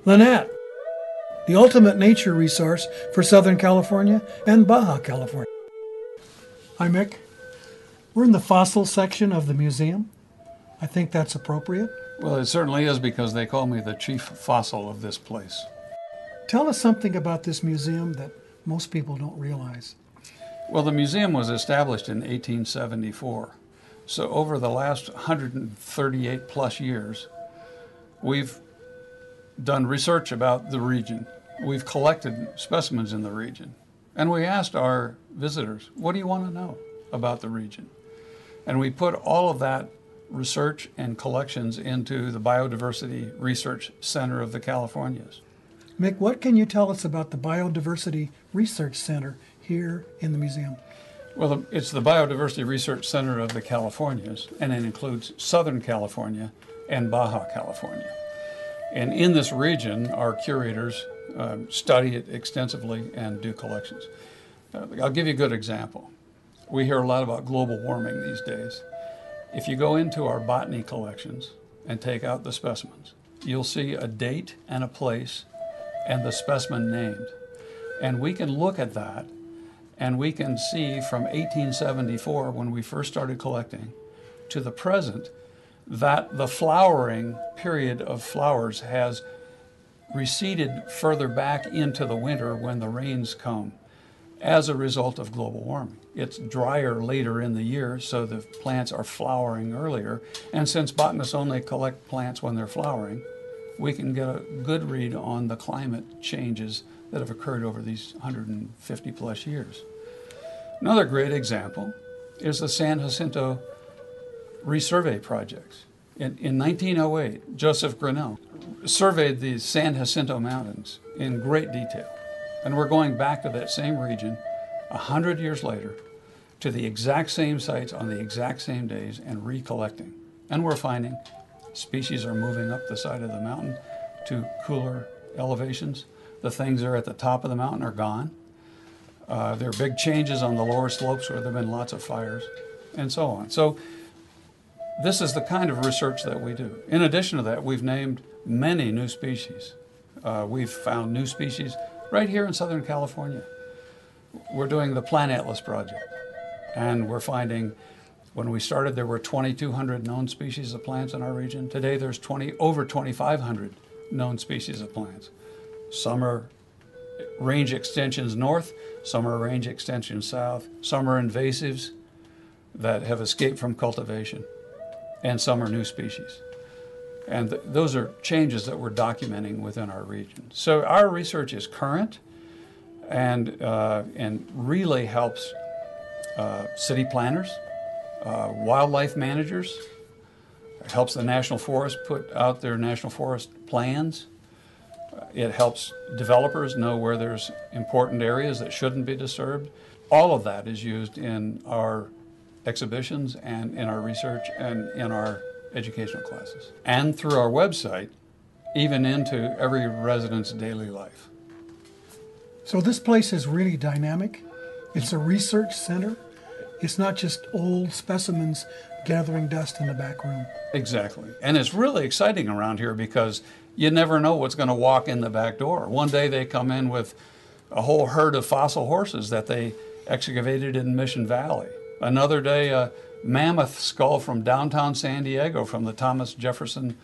theNAT, the ultimate nature resource for Southern California and Baja California. Hi, Mick. We're in the fossil section of the museum. I think that's appropriate. Well, it certainly is, because they call me the chief fossil of this place. Tell us something about this museum that most people don't realize. Well, the museum was established in 1874. So over the last 138 plus years, we've done research about the region. We've collected specimens in the region. And we asked our visitors, what do you want to know about the region? And we put all of that research and collections into the Biodiversity Research Center of the Californias. Mick, what can you tell us about the Biodiversity Research Center here in the museum? Well, it's the Biodiversity Research Center of the Californias, and it includes Southern California and Baja California. And in this region, our curators study it extensively and do collections. I'll give you a good example. We hear a lot about global warming these days. If you go into our botany collections and take out the specimens, you'll see a date and a place and the specimen named. And we can look at that, and we can see from 1874, when we first started collecting, to the present, that the flowering period of flowers has receded further back into the winter when the rains come as a result of global warming. It's drier later in the year, so the plants are flowering earlier. And since botanists only collect plants when they're flowering, we can get a good read on the climate changes that have occurred over these 150 plus years. Another great example is the San Jacinto resurvey projects. In 1908, Joseph Grinnell surveyed the San Jacinto Mountains in great detail. And we're going back to that same region 100 years later to the exact same sites on the exact same days and recollecting. And we're finding species are moving up the side of the mountain to cooler elevations. The things that are at the top of the mountain are gone. There are big changes on the lower slopes where there have been lots of fires, and so on. So this is the kind of research that we do. In addition to that, we've named many new species. We've found new species right here in Southern California. We're doing the Plant Atlas project, and we're finding, when we started, there were 2,200 known species of plants in our region. Today, there's over 2,500 known species of plants. Some are range extensions north, some are range extensions south, some are invasives that have escaped from cultivation, and some are new species. And those are changes that we're documenting within our region. So our research is current and really helps city planners, wildlife managers. It helps the National Forest put out their National Forest plans. It helps developers know where there's important areas that shouldn't be disturbed. All of that is used in our exhibitions and in our research and in our educational classes. And through our website, even into every resident's daily life. So this place is really dynamic. It's a research center. It's not just old specimens gathering dust in the back room. Exactly. And it's really exciting around here because you never know what's going to walk in the back door. One day they come in with a whole herd of fossil horses that they excavated in Mission Valley. Another day, a mammoth skull from downtown San Diego from the Thomas Jefferson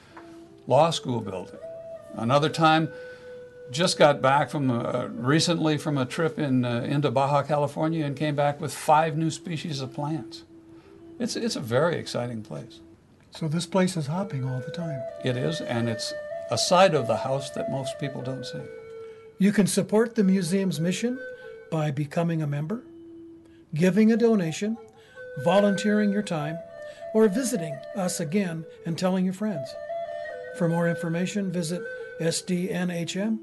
Law School building. Another time, just got back from recently from a trip into Baja California and came back with 5 new species of plants. It's a very exciting place. So this place is hopping all the time. It is, and it's a side of the house that most people don't see. You can support the museum's mission by becoming a member, giving a donation, volunteering your time, or visiting us again and telling your friends. For more information, visit sdnhm.org.